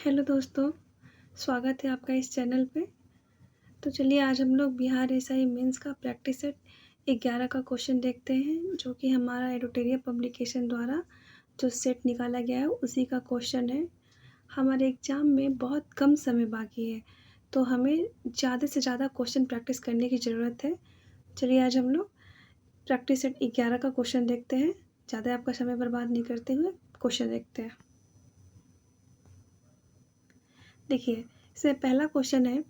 Hello दोस्तों, स्वागत है आपका इस चैनल पे। तो चलिए आज हम लोग बिहार एसआई मेंस का प्रैक्टिस सेट 11 का क्वेश्चन देखते हैं, जो कि हमारा एडुटेरिया पब्लिकेशन द्वारा जो सेट निकाला गया है उसी का क्वेश्चन है। हमारे एग्ज़ाम में बहुत कम समय बाकी है, तो हमें ज़्यादा से ज़्यादा क्वेश्चन प्रैक्टिस करने की ज़रूरत है। चलिए आज हम लोग प्रैक्टिस सेट 11 का क्वेश्चन देखते हैं। ज़्यादा आपका समय बर्बाद नहीं करते हुए क्वेश्चन देखते हैं। देखिए, इसमें पहला क्वेश्चन है,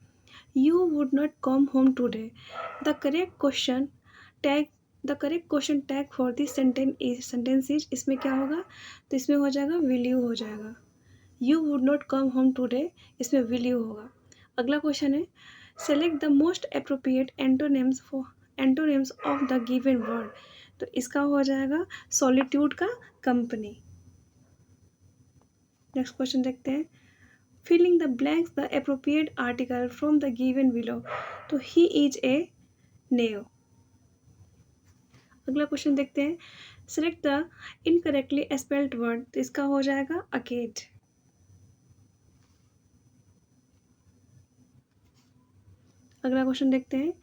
You would not come home today. The correct question tag for this sentence is इसमें क्या होगा? तो इसमें हो जाएगा will you हो जाएगा। You would not come home today इसमें will you होगा। अगला क्वेश्चन है, select the most appropriate antonyms of the given word। तो इसका हो जाएगा solitude का company। नेक्स्ट क्वेश्चन देखते हैं, filling the blanks the appropriate article from the given below। तो he is a knave। अगला क्वेश्चन देखते हैं, select the incorrectly spelled word। तो इसका हो जाएगा arcade। अगला क्वेश्चन देखते हैं,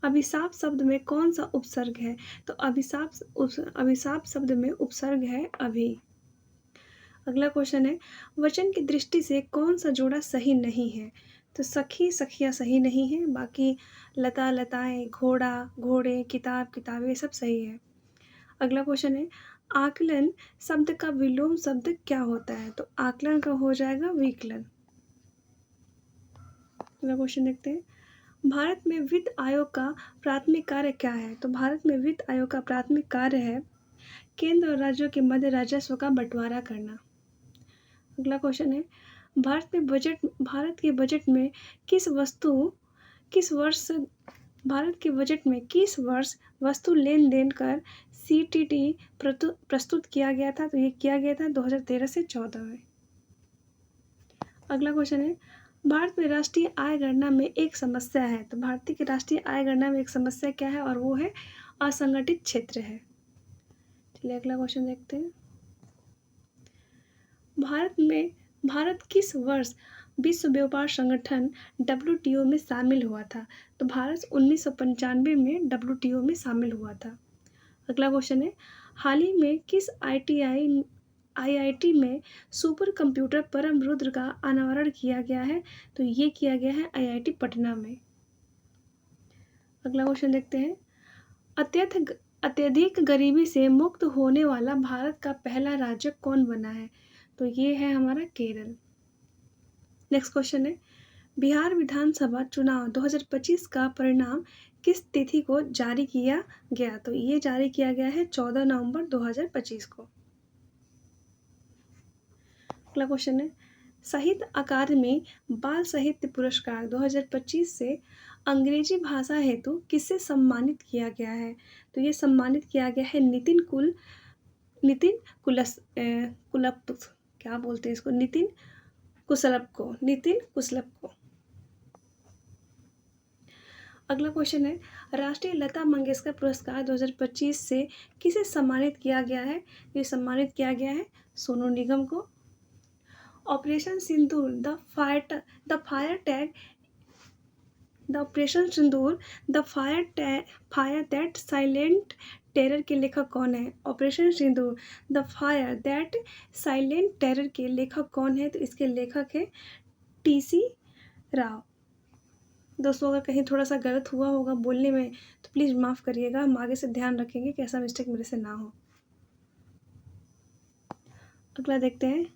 अभिशाप शब्द में कौन सा उपसर्ग है? तो अभिशाप शब्द में उपसर्ग है अभी। अगला क्वेश्चन है, वचन की दृष्टि से कौन सा जोड़ा सही नहीं है? तो सखी सखियाँ सही नहीं है, बाकी लता लताएं, घोड़ा घोड़े, किताब किताबें सब सही है। अगला क्वेश्चन है, आकलन शब्द का विलोम शब्द क्या होता है? तो आकलन का हो जाएगा विकलन। अगला क्वेश्चन देखते हैं, भारत में वित्त आयोग का प्राथमिक कार्य क्या है? तो भारत में वित्त आयोग का प्राथमिक कार्य है केंद्र और राज्यों के मध्य राजस्व का बंटवारा करना। अगला क्वेश्चन है, भारत के बजट में किस वर्ष वस्तु लेन देन कर सीटीटी प्रस्तुत किया गया था? तो ये किया गया था 2013 से 14 में। अगला क्वेश्चन है, भारत में राष्ट्रीय आय गणना में एक समस्या है। तो भारतीय की राष्ट्रीय आय गणना में एक समस्या क्या है? और वो है असंगठित क्षेत्र है। चलिए अगला क्वेश्चन देखते हैं, भारत किस वर्ष विश्व व्यापार संगठन WTO में शामिल हुआ था? तो भारत 1995 में WTO में शामिल हुआ था। अगला क्वेश्चन है, हाल ही में किस IIT में सुपर कंप्यूटर परम रुद्र का अनावरण किया गया है? तो ये किया गया है IIT पटना में। अगला क्वेश्चन देखते हैं, अत्यधिक गरीबी से मुक्त होने वाला भारत का पहला राज्य कौन बना है? तो ये है हमारा केरल। नेक्स्ट क्वेश्चन है, बिहार विधानसभा चुनाव 2025 का परिणाम किस तिथि को जारी किया गया? तो ये जारी किया गया है 14 नवंबर 2025 को। अगला क्वेश्चन है, साहित्य अकादमी बाल साहित्य पुरस्कार 2025 से अंग्रेजी भाषा हेतु किससे सम्मानित किया गया है? तो ये सम्मानित किया गया है नितिन कुशलप को। अगला क्वेश्चन है, राष्ट्रीय लता मंगेशकर पुरस्कार 2025 से किसे सम्मानित किया गया है? ये सम्मानित किया गया है सोनू निगम को। Operation Sindoor the fire that silent terror के लेखक कौन है? Operation Sindoor the fire that silent terror के लेखक कौन है? तो इसके लेखक है TC राव। दोस्तों अगर कहीं थोड़ा सा गलत हुआ होगा बोलने में तो प्लीज़ माफ़ करिएगा, हम आगे से ध्यान रखेंगे कि ऐसा मिस्टेक मेरे से ना हो। अगला देखते हैं,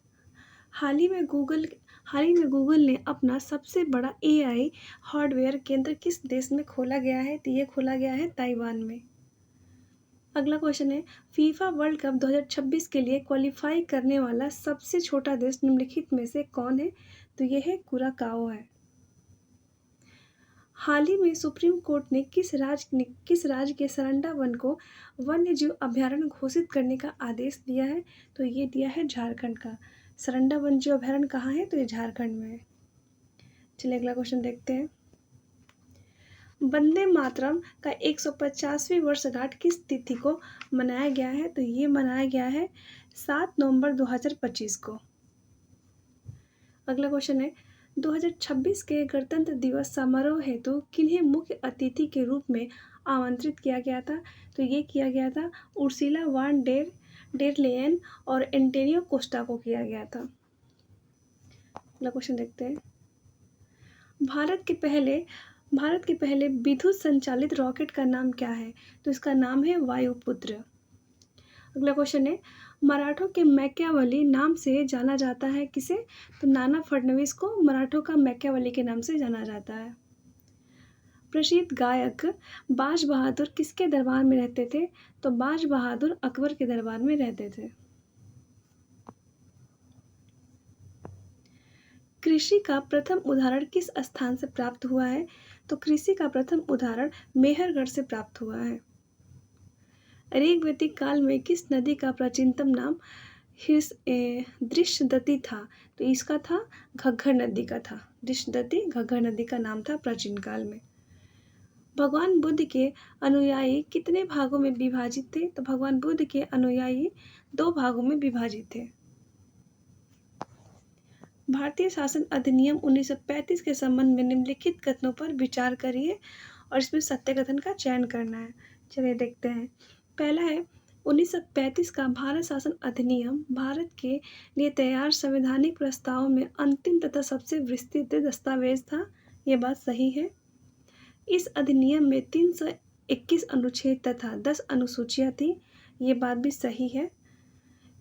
हाल ही में गूगल ने अपना सबसे बड़ा AI हार्डवेयर केंद्र किस देश में खोला गया है? तो ये खोला गया है ताइवान में। अगला क्वेश्चन है, फीफा वर्ल्ड कप 2026 के लिए क्वालिफाई करने वाला सबसे छोटा देश निम्नलिखित में से कौन है? तो ये है कुराकाओ है। हाल ही में सुप्रीम कोर्ट ने किस राज्य के सरंडा वन को वन्यजीव अभयारण्य घोषित करने का आदेश दिया है? तो ये दिया है झारखंड का। सरंडा वन्यजीव अभयारण्य कहाँ है? तो ये झारखंड में है। चलिए अगला क्वेश्चन देखते हैं, वंदे मातरम का 150वीं वर्षगांठ किस तिथि को मनाया गया है? तो ये मनाया गया है 7 नवंबर 2025 को। अगला क्वेश्चन है 2026 के गणतंत्र दिवस समारोह हेतु किन्हें मुख्य अतिथि के रूप में आमंत्रित किया गया था? तो ये किया गया था उर्सुला वान डेर लेयन और एंटोनियो कोस्टा को किया गया था। अगला क्वेश्चन देखते हैं। भारत के पहले विद्युत संचालित रॉकेट का नाम क्या है? तो इसका नाम है वायुपुत्र। अगला क्वेश्चन है मराठों के मैकियावेली नाम से जाना जाता है किसे? तो नाना फडणवीस को मराठों का मैकियावेली के नाम से जाना जाता है। प्रसिद्ध गायक बाज बहादुर किसके दरबार में रहते थे? तो बाज बहादुर अकबर के दरबार में रहते थे। कृषि का प्रथम उदाहरण किस स्थान से प्राप्त हुआ है? तो कृषि का प्रथम उदाहरण मेहरगढ़ से प्राप्त हुआ है। ऋग्वैदिक काल में किस नदी का प्राचीनतम नाम दृश्यदती था? तो इसका था घग्गर नदी का था। दृश्यदती घग्गर नदी का नाम था प्राचीन काल में। भगवान बुद्ध के अनुयायी कितने भागों में विभाजित थे? तो भगवान बुद्ध के अनुयायी 2 भागों में विभाजित थे। भारतीय शासन अधिनियम 1935 के संबंध में निम्नलिखित कथनों पर विचार करिए और इसमें सत्य कथन का चयन करना है। चलिए देखते हैं। पहला है 1935 का भारत शासन अधिनियम भारत के लिए तैयार संवैधानिक प्रस्ताव में अंतिम तथा सबसे विस्तृत दस्तावेज था। ये बात सही है। इस अधिनियम में 321 अनुच्छेद तथा 10 अनुसूचियाँ थी। ये बात भी सही है।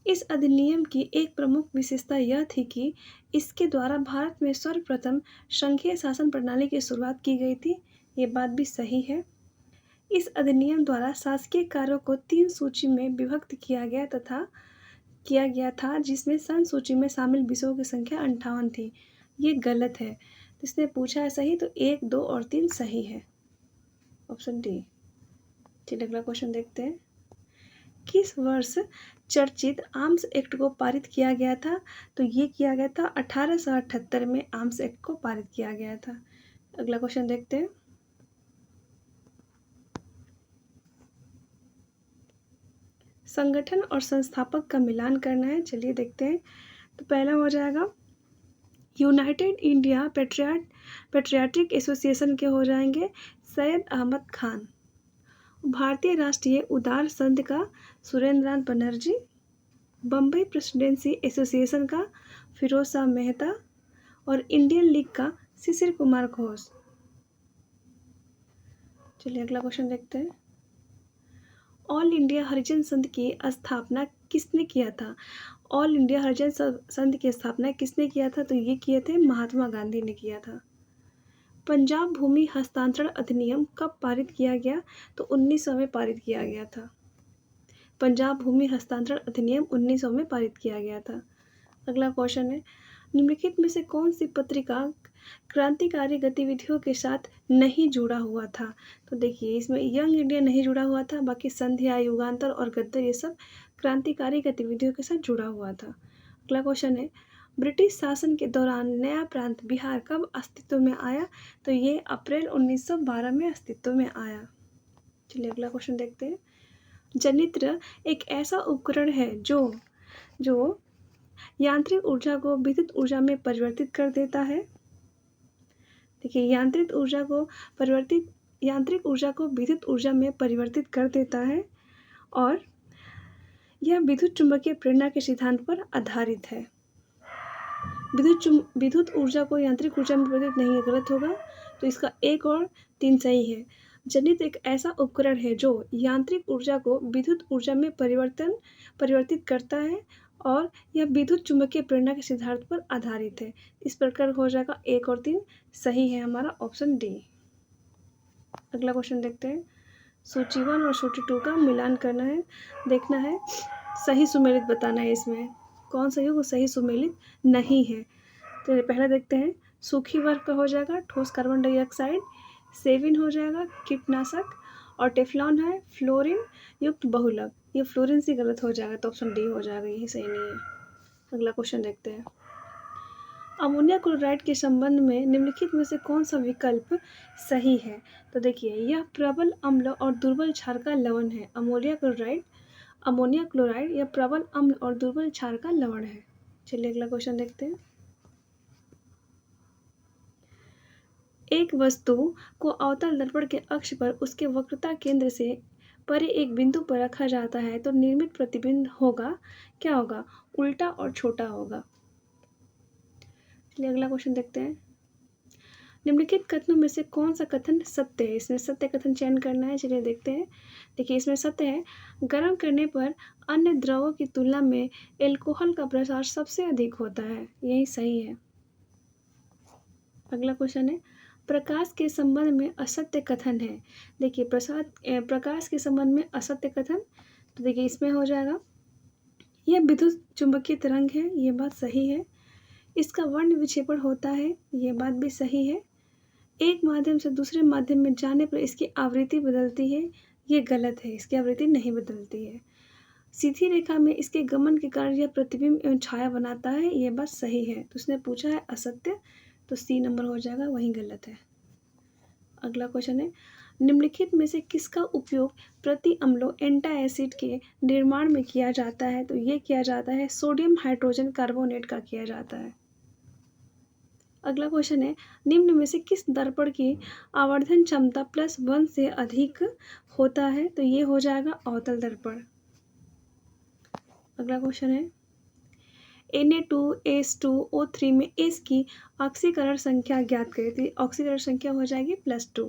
इस अधिनियम की एक प्रमुख विशेषता यह थी कि इसके द्वारा भारत में सर्वप्रथम संघीय शासन प्रणाली की शुरुआत की गई थी। ये बात भी सही है। इस अधिनियम द्वारा शासकीय कार्यों को 3 सूची में विभक्त किया गया था जिसमें सन सूची में शामिल विषयों की संख्या 58 थी। ये गलत है। तो इसने पूछा है सही, तो 1, 2 और 3 सही है। Option D. चलिए अगला क्वेश्चन देखते हैं। किस वर्ष चर्चित आर्म्स एक्ट को पारित किया गया था? तो ये किया गया था 1878 में आर्म्स एक्ट को पारित किया गया था। अगला क्वेश्चन देखते हैं। संगठन और संस्थापक का मिलान करना है। चलिए देखते हैं। तो पहला हो जाएगा यूनाइटेड इंडिया पेट्रियाटिक एसोसिएशन के हो जाएंगे सैयद अहमद खान। भारतीय राष्ट्रीय उदार संघ का सुरेंद्रनाथ बनर्जी। बम्बई प्रेसिडेंसी एसोसिएशन का फिरोज शाह मेहता और इंडियन लीग का शिशिर कुमार घोष। चलिए अगला क्वेश्चन देखते हैं। ऑल इंडिया हरिजन संघ की स्थापना किसने किया था? ऑल इंडिया हरिजन संघ की स्थापना किसने किया था? तो ये किए थे महात्मा गांधी ने किया था। पंजाब भूमि हस्तांतरण अधिनियम कब पारित किया गया? तो 1900 में पारित किया गया था। पंजाब भूमि हस्तांतरण अधिनियम 1900 में पारित किया गया था। अगला क्वेश्चन है निम्नलिखित में से कौन सी पत्रिका क्रांतिकारी गतिविधियों के साथ नहीं जुड़ा हुआ था? तो देखिए इसमें यंग इंडिया नहीं जुड़ा हुआ था, बाकी संध्या, युगांतर और गद्दर ये सब क्रांतिकारी गतिविधियों के साथ जुड़ा हुआ था। अगला क्वेश्चन है ब्रिटिश शासन के दौरान नया प्रांत बिहार कब अस्तित्व में आया? तो ये अप्रैल 1912 में अस्तित्व में आया। चलिए अगला क्वेश्चन देखते हैं। जनित्र एक ऐसा उपकरण है जो यांत्रिक ऊर्जा को विद्युत ऊर्जा में परिवर्तित कर देता है। देखिए यांत्रिक ऊर्जा को विद्युत ऊर्जा में परिवर्तित कर देता है और यह विद्युत चुम्बकीय प्रेरणा के सिद्धांत पर आधारित है। विद्युत ऊर्जा को यांत्रिक ऊर्जा में परिवर्तित नहीं, गलत होगा। तो इसका 1 और 3 सही है। जनित्र एक ऐसा उपकरण है जो यांत्रिक ऊर्जा को विद्युत ऊर्जा में परिवर्तित करता है और यह विद्युत चुम्बकीय प्रेरणा के सिद्धांत पर आधारित है। इस प्रकार हो जाएगा 1 और 3 सही है हमारा ऑप्शन डी। अगला क्वेश्चन देखते हैं। सूची 1 और सूची 2 का मिलान करना है, देखना है सही सुमेलित बताना है। इसमें कौन सही हो, सही सुमेलित नहीं है। तो पहला देखते हैं। सूखी वर्ग का हो जाएगा ठोस कार्बन डाइऑक्साइड, सेविन हो जाएगा कीटनाशक और टेफ्लॉन है फ्लोरीन युक्त बहुलक। ये फ्लोरीन से गलत हो जाएगा, तो ऑप्शन डी हो जाएगा, यही सही नहीं है। अगला क्वेश्चन देखते हैं। अमोनिया क्लोराइड के संबंध में निम्नलिखित में से कौन सा विकल्प सही है? तो देखिए यह प्रबल अम्ल और दुर्बल क्षार का लवण है। अमोनिया क्लोराइड यह प्रबल अम्ल और दुर्बल क्षार का लवण है। चलिए अगला क्वेश्चन देखते हैं। एक वस्तु को अवतल दर्पण के अक्ष पर उसके वक्रता केंद्र से परे एक बिंदु पर रखा जाता है तो निर्मित प्रतिबिंब होगा, क्या होगा? उल्टा और छोटा होगा। चलिए अगला क्वेश्चन देखते हैं। निम्नलिखित कथनों में से कौन सा कथन सत्य है? इसमें सत्य कथन चयन करना है। चलिए देखते हैं। देखिए इसमें सत्य है, गर्म करने पर अन्य द्रवों की तुलना में एल्कोहल का प्रसार सबसे अधिक होता है। यही सही है। अगला क्वेश्चन है, प्रकाश के संबंध में असत्य कथन है। देखिए प्रकाश के संबंध में असत्य कथन, तो देखिए इसमें हो जाएगा, यह विद्युत चुंबकीय तरंग है। ये बात सही है। इसका वर्ण विक्षेपण होता है। ये बात भी सही है। एक माध्यम से दूसरे माध्यम में जाने पर इसकी आवृत्ति बदलती है। ये गलत है, इसकी आवृत्ति नहीं बदलती है। सीधी रेखा में इसके गमन के कारण यह प्रतिबिंब एवं छाया बनाता है। ये बात सही है। तो उसने पूछा है असत्य, तो सी नंबर हो जाएगा, वही गलत है। अगला क्वेश्चन है, निम्नलिखित में से किसका उपयोग प्रति अम्लों एंटाएसिड के निर्माण में किया जाता है? तो ये किया जाता है सोडियम हाइड्रोजन कार्बोनेट का किया जाता है। अगला क्वेश्चन है, निम्न में से किस दर्पण की आवर्धन क्षमता +1 से अधिक होता है? तो ये हो जाएगा अवतल दर्पण। अगला क्वेश्चन है, Na2S2O3 में S की ऑक्सीकरण संख्या ज्ञात करें। तो ऑक्सीकरण संख्या हो जाएगी +2।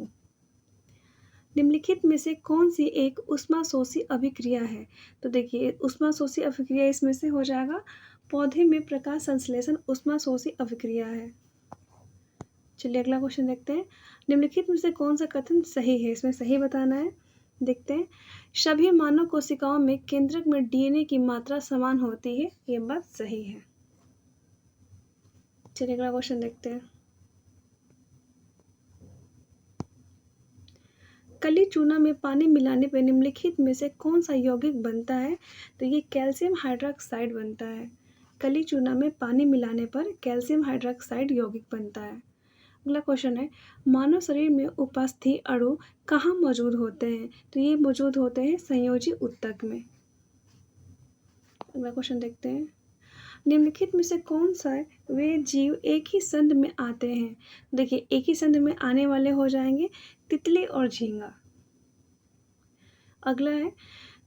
निम्नलिखित में से कौन सी एक ऊष्माशोषी अभिक्रिया है? तो देखिए ऊष्माशोषी अभिक्रिया इसमें से हो जाएगा, पौधे में प्रकाश संश्लेषण ऊष्माशोषी अभिक्रिया है। चलिए अगला क्वेश्चन देखते हैं। निम्नलिखित में से कौन सा कथन सही है? इसमें सही बताना है। देखते हैं, सभी मानव कोशिकाओं में केंद्रक में डीएनए की मात्रा समान होती है। ये बात सही है। चलिए अगला क्वेश्चन देखते हैं। कली चूना में पानी मिलाने पर निम्नलिखित में से कौन सा यौगिक बनता है? तो ये कैल्शियम हाइड्रोक्साइड बनता है। कली चूना में पानी मिलाने पर कैल्शियम हाइड्रोक्साइड यौगिक बनता है। अगला क्वेश्चन है, मानव शरीर में उपस्थित अणु कहाँ मौजूद होते हैं? तो ये मौजूद होते हैं संयोजी ऊतक में। अगला क्वेश्चन देखते हैं, निम्नलिखित में से कौन सा वे जीव एक ही संध में आते हैं? देखिए एक ही संध में आने वाले हो जाएंगे तितली और झींगा।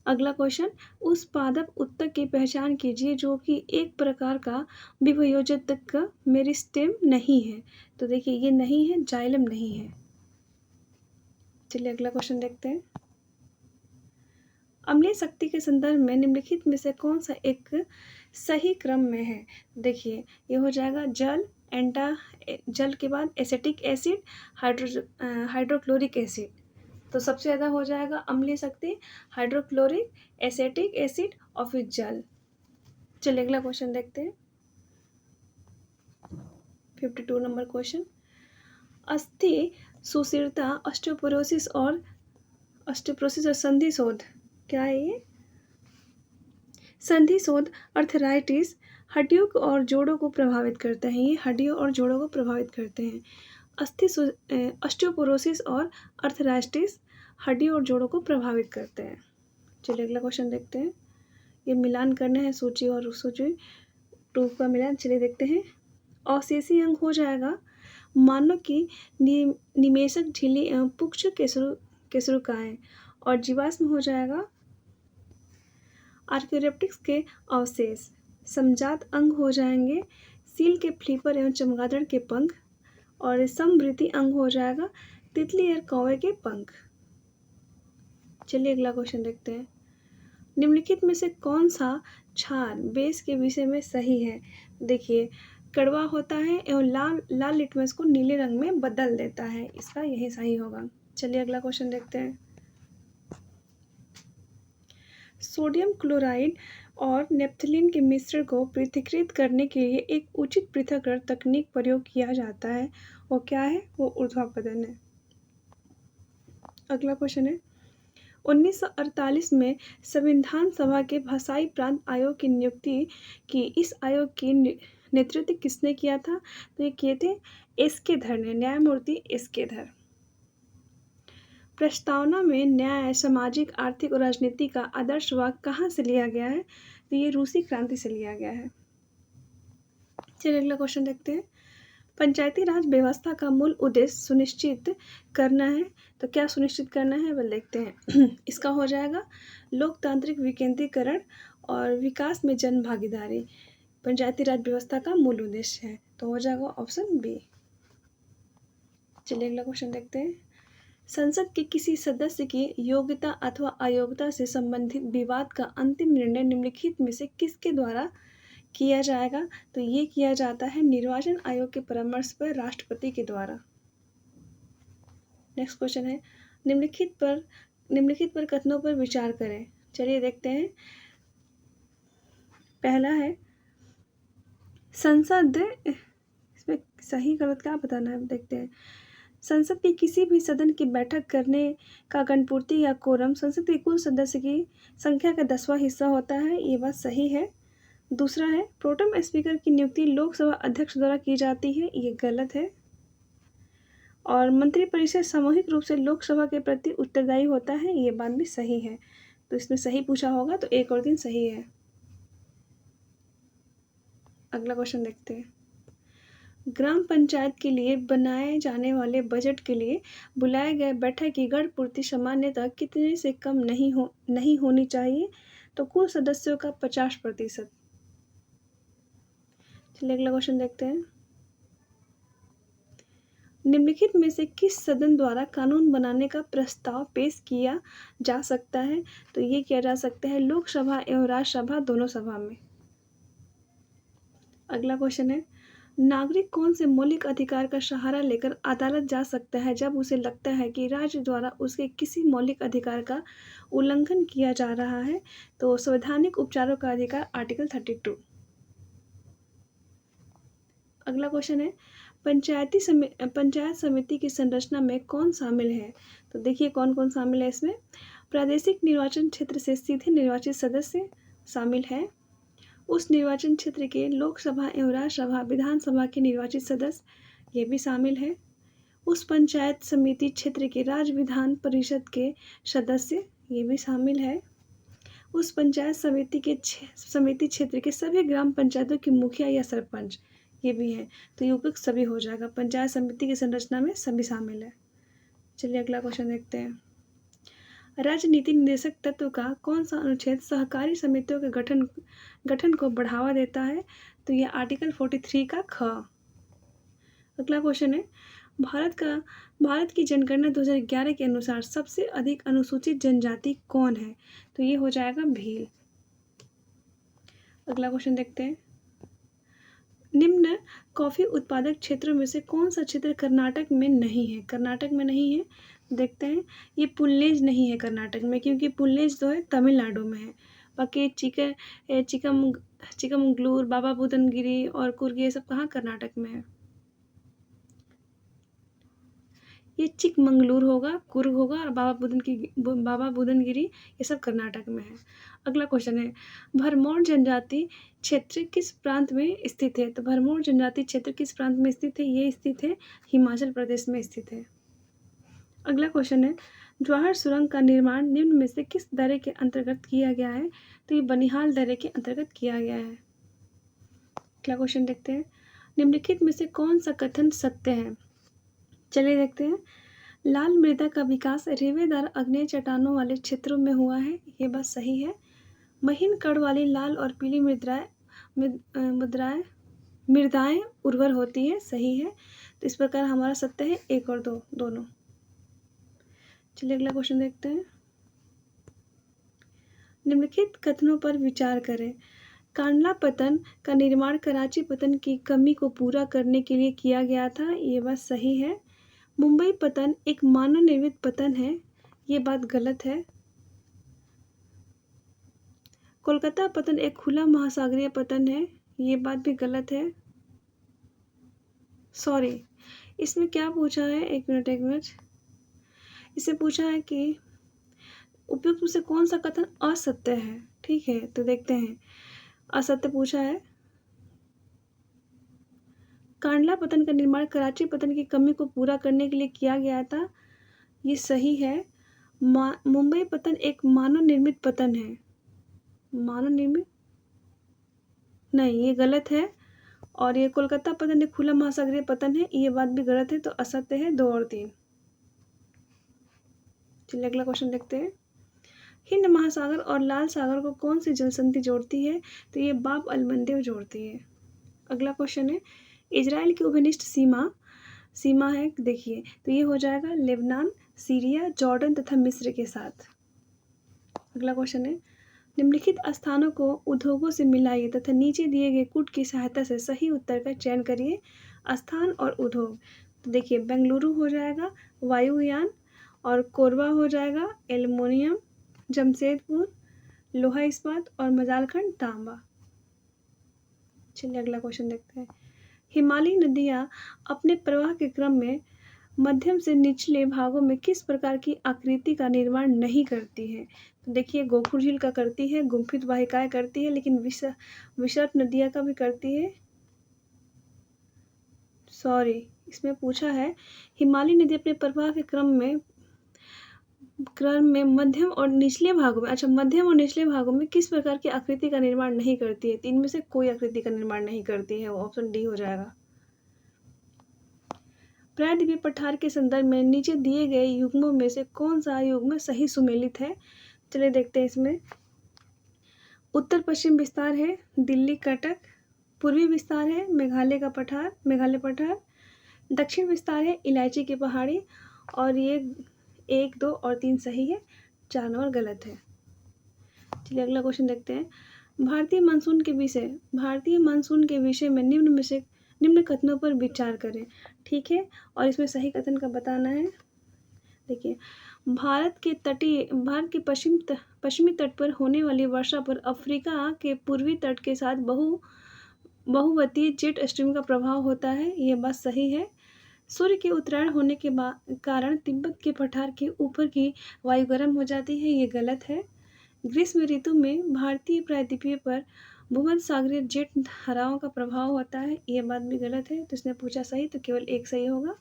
अगला क्वेश्चन, उस पादप ऊतक की पहचान कीजिए जो कि एक प्रकार का विभयोजक मेरिस्टेम नहीं है। तो देखिए ये नहीं है, जाइलम नहीं है। चलिए अगला क्वेश्चन देखते हैं। अम्लीय शक्ति के संदर्भ में निम्नलिखित में से कौन सा एक सही क्रम में है? देखिए ये हो जाएगा जल के बाद एसिटिक एसिड, हाइड्रोक्लोरिक एसिड। तो सबसे ज़्यादा हो जाएगा अम्लीय शक्ति, हाइड्रोक्लोरिक, एसिटिक एसिड और फिर जल। चलिए अगला क्वेश्चन देखते हैं। 52 नंबर क्वेश्चन, अस्थि सुशिरता, ऑस्टियोपोरोसिस और संधि शोध क्या है? ये संधि शोध अर्थराइटिस हड्डियों और जोड़ों को प्रभावित करते हैं। ये हड्डियों और जोड़ों को प्रभावित करते हैं। ऑस्टियोपोरोसिस और अर्थराइटिस हड्डियों और जोड़ों को प्रभावित करते हैं। चलिए अगला क्वेश्चन देखते हैं। ये मिलान करना है सूची और सूची 2 का मिलान। चलिए देखते हैं। अवशेषी अंग हो जाएगा मानव की निमेषक झिल्ली एवं पुच्छ केसरुकाएँ, और जीवाश्म हो जाएगा आर्कियोप्टेरिक्स के अवशेष। समजात अंग हो जाएंगे सील के फ्लीपर एवं चमगादड़ के पंख, और समवृत्ति अंग हो जाएगा तितली और कौवे के पंख। चलिए अगला क्वेश्चन देखते हैं। निम्नलिखित में से कौन सा क्षार बेस के विषय में सही है? देखिए कड़वा होता है एवं लाल लिटमस को नीले रंग में बदल देता है। इसका यही सही होगा। चलिए अगला क्वेश्चन देखते हैं। सोडियम क्लोराइड और नेप्थलीन के मिश्रण को पृथक्कृत करने के लिए एक उचित पृथक्करण तकनीक प्रयोग किया जाता है। वो क्या है? वो ऊर्ध्वापतन है। अगला क्वेश्चन है, 1948 में संविधान सभा के भाषाई प्रांत आयोग की नियुक्ति की। इस आयोग की नेतृत्व किसने किया था? तो ये किए थे एस.के. धर ने, न्यायमूर्ति एस.के. धर। प्रस्तावना में न्याय, सामाजिक, आर्थिक और राजनीति का आदर्शवाद कहाँ से लिया गया है? तो ये रूसी क्रांति से लिया गया है। चलिए अगला क्वेश्चन देखते हैं। पंचायती राज व्यवस्था का मूल उद्देश्य सुनिश्चित करना है। तो क्या सुनिश्चित करना है वह देखते हैं। इसका हो जाएगा लोकतांत्रिक विकेंद्रीकरण और विकास में जन भागीदारी। पंचायती राज व्यवस्था का मूल उद्देश्य है, तो हो जाएगा ऑप्शन बी। चलिए अगला क्वेश्चन देखते हैं। संसद के किसी सदस्य की योग्यता अथवा अयोग्यता से संबंधित विवाद का अंतिम निर्णय निम्नलिखित में से किसके द्वारा किया जाएगा? तो ये किया जाता है निर्वाचन आयोग के परामर्श पर राष्ट्रपति के द्वारा। नेक्स्ट क्वेश्चन है, निम्नलिखित पर कथनों पर विचार करें। चलिए देखते हैं। पहला है संसद, इसमें सही गलत क्या बताना है देखते हैं। संसद के किसी भी सदन की बैठक करने का गणपूर्ति या कोरम संसद के कुल सदस्य की संख्या का 10वां हिस्सा होता है, ये बात सही है। दूसरा है प्रोटेम स्पीकर की नियुक्ति लोकसभा अध्यक्ष द्वारा की जाती है, ये गलत है। और मंत्रिपरिषद सामूहिक रूप से लोकसभा के प्रति उत्तरदायी होता है, ये बात भी सही है। तो इसमें सही पूछा होगा तो 1 और 3 सही है। अगला क्वेश्चन देखते हैं। ग्राम पंचायत के लिए बनाए जाने वाले बजट के लिए बुलाए गए बैठक की गणपूर्ति सामान्यतः कितने से कम नहीं होनी चाहिए? तो कुल सदस्यों का 50%। चलिए अगला क्वेश्चन देखते हैं। निम्नलिखित में से किस सदन द्वारा कानून बनाने का प्रस्ताव पेश किया जा सकता है? तो ये किया जा सकता है लोकसभा एवं राज्यसभा दोनों सभा में। अगला क्वेश्चन है, नागरिक कौन से मौलिक अधिकार का सहारा लेकर अदालत जा सकता है जब उसे लगता है कि राज्य द्वारा उसके किसी मौलिक अधिकार का उल्लंघन किया जा रहा है? तो संवैधानिक उपचारों का अधिकार, आर्टिकल 32। अगला क्वेश्चन है, पंचायत समिति की संरचना में कौन शामिल है? तो देखिए कौन कौन शामिल है इसमें। प्रादेशिक निर्वाचन क्षेत्र से सीधे निर्वाचित सदस्य शामिल है। उस निर्वाचन क्षेत्र के लोकसभा एवं राज्यसभा विधानसभा के निर्वाचित सदस्य, ये भी शामिल है। उस पंचायत समिति क्षेत्र के राज्य विधान परिषद के सदस्य, ये भी शामिल है। उस पंचायत समिति क्षेत्र के सभी ग्राम पंचायतों के मुखिया या सरपंच, ये भी है। तो यूपी सभी हो जाएगा, पंचायत समिति की संरचना में सभी शामिल है। चलिए अगला क्वेश्चन देखते हैं। राजनीति निर्देशक तत्व का कौन सा अनुच्छेद सहकारी समितियों के गठन को बढ़ावा देता है? तो यह आर्टिकल 43 का ख। अगला क्वेश्चन है, भारत की जनगणना 2011 के अनुसार सबसे अधिक अनुसूचित जनजाति कौन है? तो ये हो जाएगा भील। अगला क्वेश्चन देखते हैं। निम्न कॉफी उत्पादक क्षेत्रों में से कौन सा क्षेत्र कर्नाटक में नहीं है? कर्नाटक में नहीं है, देखते हैं। ये पुल्लेज नहीं है कर्नाटक में, क्योंकि पुल्लेज तो है तमिलनाडु में है। बाकी चिकमंगलूर, बाबा बुदनगिरी और कुर्ग, ये सब कहाँ कर्नाटक में है? ये चिकमंगलूर होगा, कुर्ग होगा, और बाबा बुदनगिरी ये सब कर्नाटक में है। अगला क्वेश्चन है, भरमौर जनजाति क्षेत्र किस प्रांत में स्थित है? तो भरमौर जनजाति क्षेत्र किस प्रांत में स्थित है? ये स्थित है हिमाचल प्रदेश में स्थित है। अगला क्वेश्चन है, जवाहर सुरंग का निर्माण निम्न में से किस दर्रे के अंतर्गत किया गया है? तो ये बनिहाल दर्रे के अंतर्गत किया गया है। अगला क्वेश्चन देखते हैं। निम्नलिखित में से कौन सा कथन सत्य है? चलिए देखते हैं। लाल मृदा का विकास रेवेदार आग्नेय चट्टानों वाले क्षेत्रों में हुआ है, ये बात सही है। महीन कण वाली लाल और पीली मृदाएं उर्वर होती है, सही है। तो इस प्रकार हमारा सत्य है 1 और 2 दोनों। चलिए अगला क्वेश्चन देखते हैं। निम्नलिखित कथनों पर विचार करें। कांडला पतन का निर्माण कराची पतन की कमी को पूरा करने के लिए किया गया था, ये बात सही है। मुंबई पतन एक मानव निर्मित पतन है, ये बात गलत है। कोलकाता पतन एक खुला महासागरीय पतन है, ये बात भी गलत है। सॉरी, इसमें क्या पूछा है, एक मिनट। इसे पूछा है कि उपयुक्त में से कौन सा कथन असत्य है। ठीक है, तो देखते हैं। असत्य पूछा है, कांडला पतन का निर्माण कराची पतन की कमी को पूरा करने के लिए किया गया था, ये सही है। मुंबई पतन एक मानव निर्मित पतन है। मानव निर्मित नहीं, ये गलत है। और ये कोलकाता पतन एक खुला महासागरीय पतन है, ये बात भी गलत है, तो असत्य है 2 और 3। चलिए अगला क्वेश्चन देखते हैं। हिंद महासागर और लाल सागर को कौन सी जलसंधि जोड़ती है? तो ये बाब अलमंदेव जोड़ती है। अगला क्वेश्चन है, इजराइल की उभयनिष्ठ सीमा है, देखिए, तो ये हो जाएगा लेबनान, सीरिया, जॉर्डन तथा मिस्र के साथ। अगला क्वेश्चन है, निम्नलिखित स्थानों को उद्योगों से मिलाइए तथा नीचे दिए गए कूट की सहायता से सही उत्तर का चयन करिए। स्थान और उद्योग, तो देखिए बेंगलुरु हो जाएगा वायुयान, और कोरबा हो जाएगा एल्युमिनियम, जमशेदपुर लोहा इस्पात, और मजालखंड तांबा। चलिए अगला क्वेश्चन देखते हैं। हिमालयी नदियाँ अपने प्रवाह के क्रम में मध्यम से निचले भागों में किस प्रकार की आकृति का निर्माण नहीं करती है? तो देखिए गोखुर झील का करती है, गुम्फित वाहिकाएं करती है, लेकिन विषर्प नदियाँ का भी करती है। इसमें पूछा है हिमालयी नदी अपने प्रवाह के क्रम में मध्यम और निचले भागों में किस प्रकार की आकृति का निर्माण नहीं करती है? 3 में से कोई आकृति का निर्माण नहीं करती है, वो ऑप्शन डी हो जाएगा। प्रायद्वीपीय पठार के संदर्भ में नीचे दिए गए युग्मों में से कौन सा युग्म सही सुमेलित है? चलिए देखते हैं इसमें। उत्तर पश्चिम विस्तार है दिल्ली कटक, पूर्वी विस्तार है मेघालय पठार, दक्षिण विस्तार है इलायची की पहाड़ी, और ये 1, 2 और 3 सही है, 4 नंबर गलत है। चलिए अगला क्वेश्चन देखते हैं। भारतीय मानसून के विषय में निम्न कथनों पर विचार करें, ठीक है, और इसमें सही कथन का बताना है। देखिए, भारत के पश्चिमी तट पर होने वाली वर्षा पर अफ्रीका के पूर्वी तट के साथ बहुवतीय जेट स्ट्रीम का प्रभाव होता है, ये बात सही है। सूर्य के उत्तरायण होने के कारण तिब्बत के पठार के ऊपर की वायु गर्म हो जाती है, ये गलत है। ग्रीष्म ऋतु में भारतीय प्रायद्वीपीय पर भूमध्य सागरीय जेट हवाओं का प्रभाव होता है, ये बात भी गलत है, तो इसने पूछा सही, तो केवल 1 सही होगा।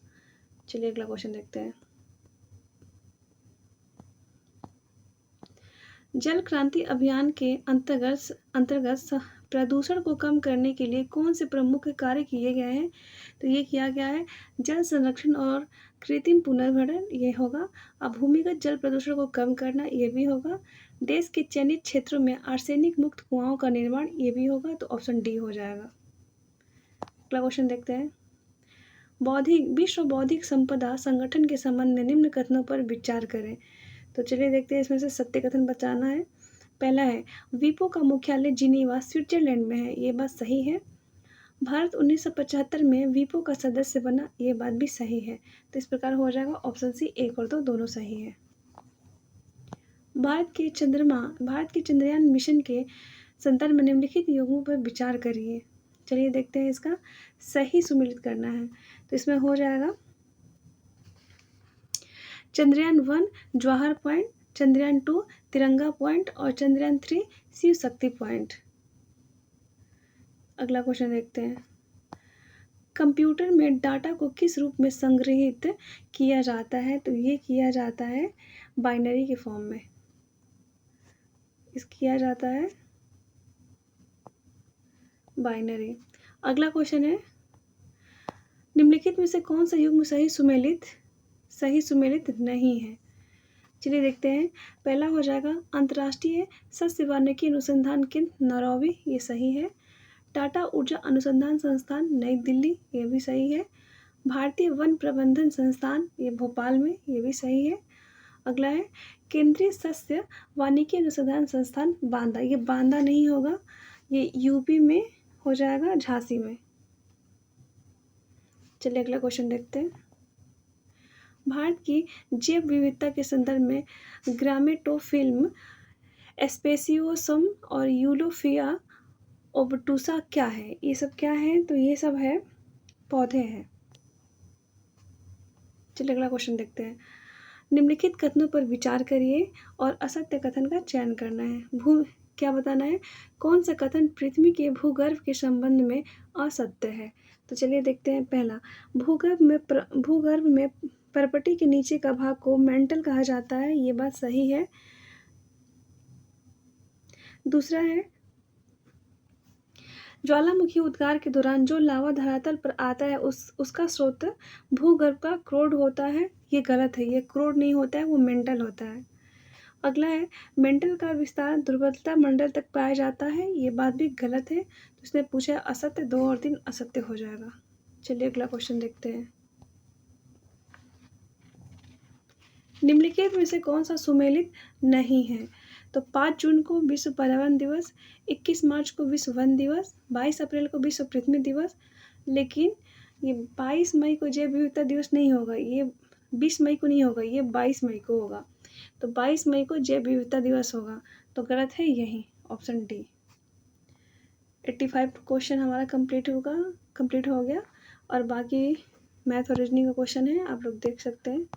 चलिए अगला क्वेश्चन देखते हैं। जल क्रांति अभियान के अंतर्गत प्रदूषण को कम करने के लिए कौन से प्रमुख कार्य किए गए हैं? तो ये किया गया है जल संरक्षण और कृत्रिम पुनर्भरण, ये होगा। अब भूमिगत जल प्रदूषण को कम करना, ये भी होगा। देश के चयनित क्षेत्रों में आर्सेनिक मुक्त कुआओं का निर्माण, ये भी होगा, तो ऑप्शन डी हो जाएगा। अगला क्वेश्चन देखते हैं। विश्व बौद्धिक संपदा संगठन के संबंध में निम्न कथनों पर विचार करें। तो चलिए देखते हैं, इसमें से सत्य कथन बताना है। पहला है वीपो का मुख्यालय जिनीवा स्विट्जरलैंड में है, ये बात सही है। भारत 1975 में वीपो का सदस्य बना, ये बात भी सही है, तो इस प्रकार हो जाएगा ऑप्शन सी 1 और 2 दोनों सही है। भारत के चंद्रयान मिशन के संदर्भ में निम्नलिखित युग्मों पर विचार करिए। चलिए देखते हैं, इसका सही सुमेलित करना है, तो इसमें हो जाएगा चंद्रयान 1 जवाहर पॉइंट, चंद्रयान 2 तिरंगा पॉइंट, और चंद्रयान 3 शिव शक्ति पॉइंट। अगला क्वेश्चन देखते हैं। कंप्यूटर में डाटा को किस रूप में संग्रहित किया जाता है? तो ये किया जाता है बाइनरी के फॉर्म में, किया जाता है बाइनरी। अगला क्वेश्चन है, निम्नलिखित में से कौन सा युग्म सही सुमेलित नहीं है? चलिए देखते हैं। पहला हो जाएगा अंतर्राष्ट्रीय सस्य वानिकी अनुसंधान केंद्र नैरोबी, ये सही है। टाटा ऊर्जा अनुसंधान संस्थान नई दिल्ली, ये भी सही है। भारतीय वन प्रबंधन संस्थान, ये भोपाल में, ये भी सही है। अगला है केंद्रीय सस्य वानिकी अनुसंधान संस्थान बांदा, ये बांदा नहीं होगा, ये यूपी में हो जाएगा, झांसी में। चलिए अगला क्वेश्चन देखते हैं। भारत की जैव विविधता के संदर्भ में ग्रामेटोफिल्म, एस्पेसियोसम और यूलोफिया ओबटूसा क्या है? ये सब क्या है? तो ये सब है पौधे हैं। चलिए अगला क्वेश्चन देखते हैं। निम्नलिखित कथनों पर विचार करिए और असत्य कथन का चयन करना है। क्या बताना है? कौन सा कथन पृथ्वी के भूगर्भ के संबंध में असत्य है? तो चलिए देखते हैं। पहला, भूगर्भ में परपटी के नीचे का भाग को मेंटल कहा जाता है, ये बात सही है। दूसरा है ज्वालामुखी उद्गार के दौरान जो लावा धरातल पर आता है उसका स्रोत भूगर्भ का क्रोड होता है। ये गलत है, ये क्रोड नहीं होता है, वो मेंटल होता है। अगला है मेंटल का विस्तार दुर्बलता मंडल तक पाया जाता है। ये बात भी गलत है। तो इसने पूछा असत्य, 2 और 3 असत्य हो जाएगा। चलिए अगला क्वेश्चन देखते हैं। निम्नलिखित में से कौन सा सुमेलित नहीं है? तो 5 जून को विश्व पर्यावरण दिवस, 21 मार्च को विश्व वन दिवस, 22 अप्रैल को विश्व पृथ्वी दिवस, लेकिन ये 22 मई को जैव विविधता दिवस नहीं होगा, ये 20 मई को नहीं होगा, ये 22 मई को होगा। तो 22 मई को जैव विविधता दिवस होगा। तो गलत है यही, ऑप्शन डी। 85 क्वेश्चन हमारा कंप्लीट हो गया और बाकी मैथ और रीजनिंग का क्वेश्चन है, आप लोग देख सकते हैं।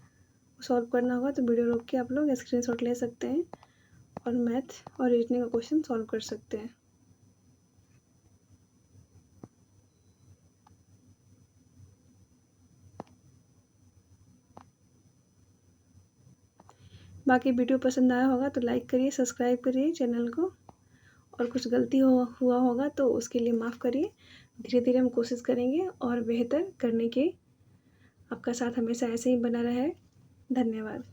सॉल्व करना होगा तो वीडियो रोक के आप लोग स्क्रीनशॉट ले सकते हैं और मैथ और रीजनिंग का क्वेश्चन सॉल्व कर सकते हैं। बाकी वीडियो पसंद आया होगा तो लाइक करिए, सब्सक्राइब करिए चैनल को, और कुछ गलती हुआ होगा तो उसके लिए माफ़ करिए। धीरे धीरे हम कोशिश करेंगे और बेहतर करने की। आपका साथ हमेशा ऐसे ही बना रहे। धन्यवाद।